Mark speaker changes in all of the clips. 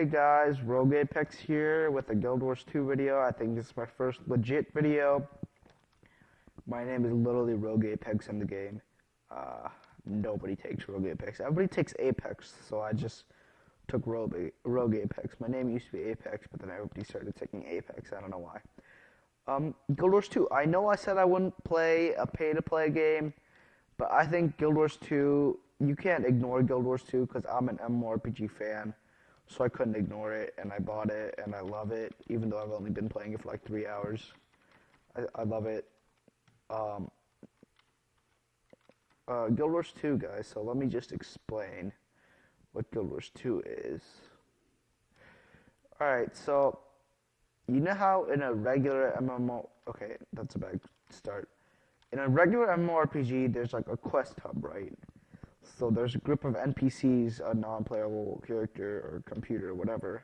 Speaker 1: guys, Rogue Apex here with a Guild Wars 2 video. I think this is my first legit video. My name is literally Rogue Apex in the game. Nobody takes Rogue Apex. Everybody takes Apex, so I just took Rogue Apex. My name used to be Apex, but then everybody started taking Apex. I don't know why. Guild Wars 2. I know I said I wouldn't play a pay-to-play game, but I think Guild Wars 2, you can't ignore Guild Wars 2 because I'm an MMORPG fan. So I couldn't ignore it, and I bought it, and I love it, even though I've only been playing it for like 3 hours. I love it. Guild Wars 2, guys, so let me just explain what Guild Wars 2 is. Alright, so, you know how in a regular MMO... Okay, that's a bad start. In a regular MMORPG, there's like a quest hub, right? So there's a group of NPCs, a non-playable character or computer or whatever,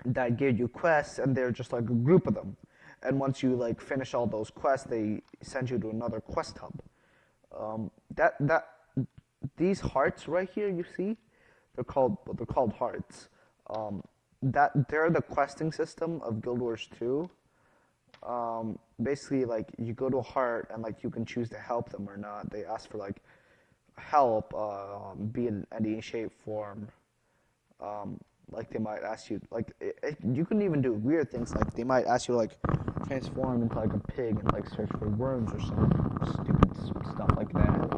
Speaker 1: that give you quests, and they're just like a group of them. And once you like finish all those quests, they send you to another quest hub. These hearts right here, you see, they're called hearts. They're the questing system of Guild Wars 2. Basically, like you go to a heart and like you can choose to help them or not. They ask for like help, be in any shape, form. Like they might ask you, like you can even do weird things. Like they might ask you, like transform into like a pig and like search for worms or some stupid stuff like that.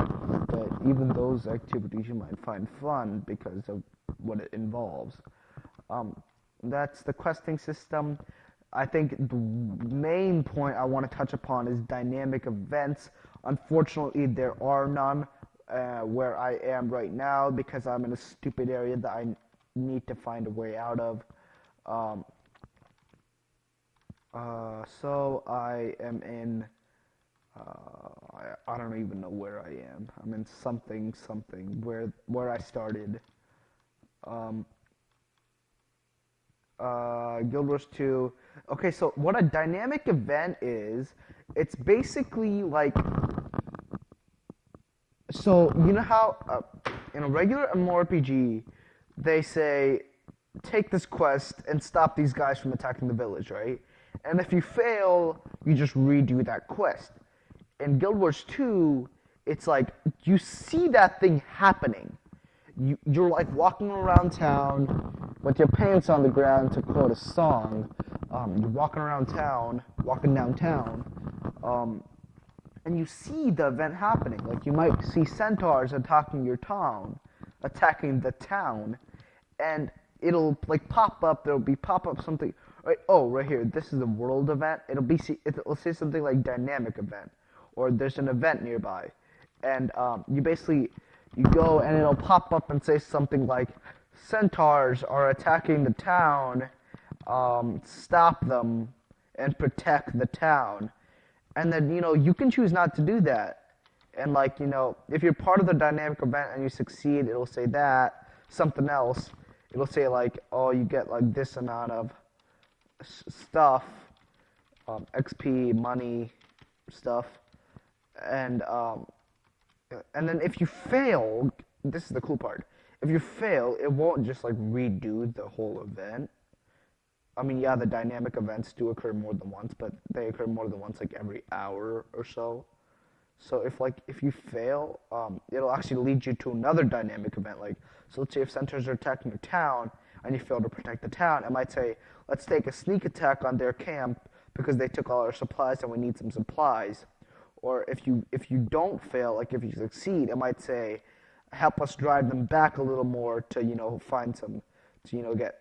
Speaker 1: But even those activities you might find fun because of what it involves. That's the questing system. I think the main point I want to touch upon is dynamic events. Unfortunately, there are none. Where I am right now because I'm in a stupid area that I need to find a way out of. So I am in, I don't even know where I am. I'm in something, where I started. Guild Wars 2. Okay, so what a dynamic event is, it's basically like, so, you know how in a regular MMORPG, they say, take this quest and stop these guys from attacking the village, right? And if you fail, you just redo that quest. In Guild Wars 2, it's like, you see that thing happening. You're like walking around town with your pants on the ground, to quote a song. You're walking downtown, and you see the event happening. Like you might see centaurs attacking the town, and it'll like pop up. There'll be pop-up something. Right? Oh, right here. This is a world event. It'll say something like dynamic event, or there's an event nearby, and you go and it'll pop up and say something like, centaurs are attacking the town. Stop them and protect the town. And then, you can choose not to do that. And, like, if you're part of the dynamic event and you succeed, it'll say that. Something else, it'll say, like, oh, you get, like, this amount of stuff, XP, money, stuff. And then if you fail, this is the cool part. If you fail, it won't just, like, redo the whole event. I mean, yeah, the dynamic events do occur more than once, but they occur more than once, like, every hour or so. So if you fail, it'll actually lead you to another dynamic event. Like, so let's say if centaurs are attacking your town and you fail to protect the town, it might say, let's take a sneak attack on their camp because they took all our supplies and we need some supplies. Or if you don't fail, like if you succeed, it might say, help us drive them back a little more to, find some, to,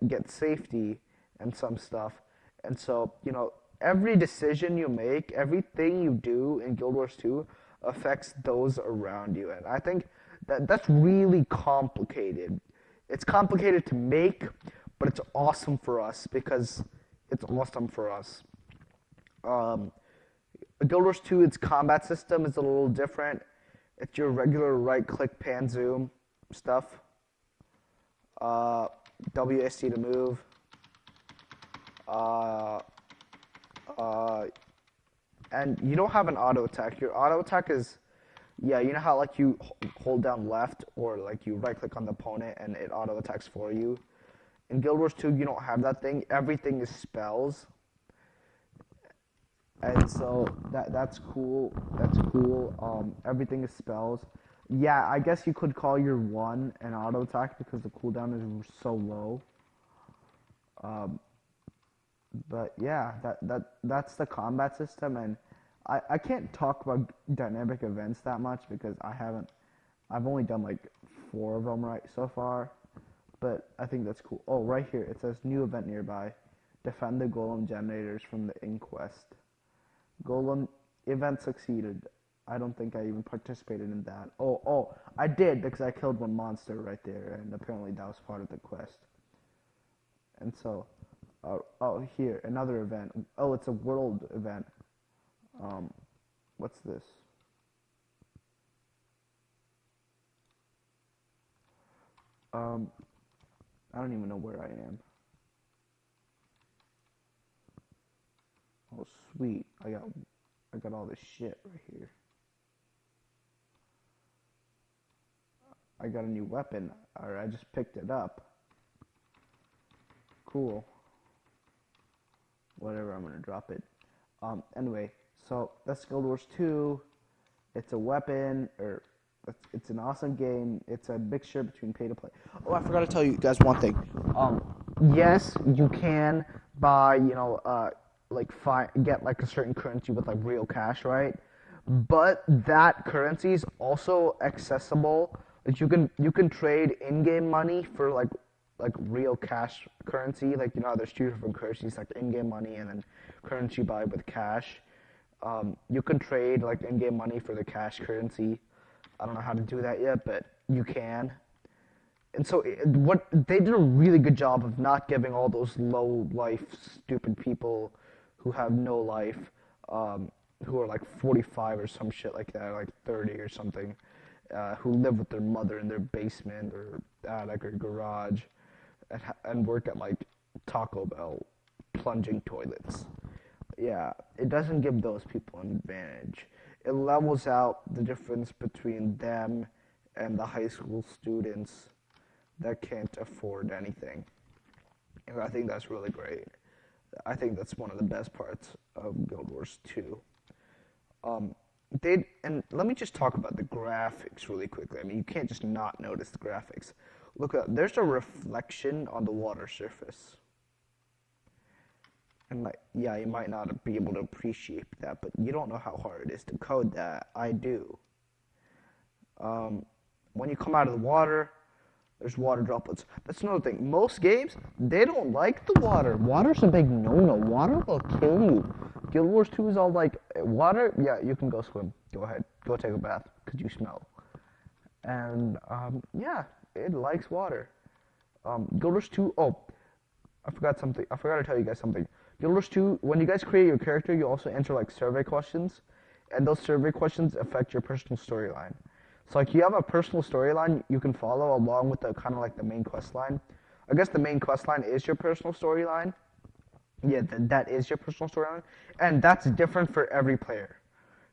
Speaker 1: get safety and some stuff. And so, every decision you make, everything you do in Guild Wars 2 affects those around you. And I think that's really complicated. It's complicated to make, but it's awesome for us because it's awesome for us. Guild Wars 2, its combat system is a little different. It's your regular right-click, pan, zoom stuff. WSD to move. And you don't have an auto attack. Your auto attack is Yeah, you know how like you hold down left or like you right click on the opponent and it auto attacks for you. In Guild Wars 2, you don't have that thing. Everything is spells, and so that's cool. That's cool. Everything is spells. Yeah, I guess you could call your one an auto attack because the cooldown is so low. Um, but yeah, that's the combat system, and I can't talk about dynamic events that much because I've only done like 4 of them right so far, but I think that's cool. Oh, right here it says new event nearby, defend the golem generators from the inquest. Golem event succeeded. I don't think I even participated in that. Oh, I did because I killed one monster right there, and apparently that was part of the quest. And so, oh, here, another event. Oh, it's a world event. What's this? I don't even know where I am. Oh, sweet. I got all this shit right here. I got a new weapon, or I just picked it up. Cool. Whatever, I'm gonna drop it. Anyway, so that's Guild Wars 2. It's a weapon, or it's an awesome game. It's a mixture between pay to play. Oh, I forgot to tell you guys one thing. Yes, you can buy, like get like a certain currency with like real cash, right? But that currency is also accessible. Like you can trade in-game money for like real cash currency. Like how there's 2 different currencies, like in-game money and then currency buy with cash. You can trade like in-game money for the cash currency. I don't know how to do that yet, but you can. And so what they did a really good job of not giving all those low life stupid people who have no life, who are like 45 or some shit like that, like 30 or something, who live with their mother in their basement or attic or garage, and work at like Taco Bell plunging toilets. Yeah, it doesn't give those people an advantage. It levels out the difference between them and the high school students that can't afford anything. And I think that's really great. I think that's one of the best parts of Guild Wars 2. And let me just talk about the graphics really quickly. I mean, you can't just not notice the graphics. Look up, there's a reflection on the water surface. And like, yeah, you might not be able to appreciate that, but you don't know how hard it is to code that. I do. When you come out of the water, there's water droplets. That's another thing. Most games, they don't like the water. Water's a big no-no. Water will kill you. Guild Wars 2 is all like, water, yeah, you can go swim. Go ahead. Go take a bath, because you smell. And, yeah, it likes water. Guild Wars 2, oh, I forgot something. I forgot to tell you guys something. Guild Wars 2, when you guys create your character, you also answer, like, survey questions. And those survey questions affect your personal storyline. So, like, you have a personal storyline you can follow along with the kind of like the main quest line. I guess the main quest line is your personal storyline. Yeah, that is your personal storyline. And that's different for every player.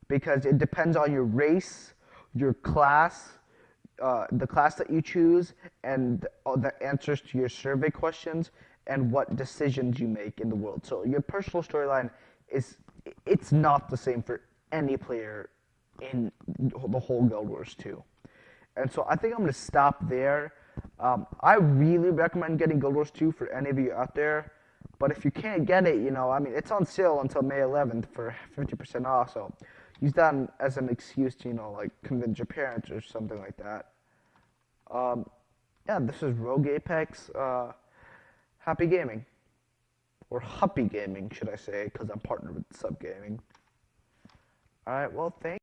Speaker 1: Because it depends on your race, your class, the class that you choose, and the answers to your survey questions, and what decisions you make in the world. So your personal storyline it's not the same for any player in the whole Guild Wars 2. And so I think I'm going to stop there. I really recommend getting Guild Wars 2 for any of you out there. But if you can't get it, I mean, it's on sale until May 11th for 50% off. So use that as an excuse to, like convince your parents or something like that. Yeah, this is Rogue Apex. Happy gaming. Or Huppy Gaming, should I say, because I'm partnered with Sub Gaming. Alright, well, thanks.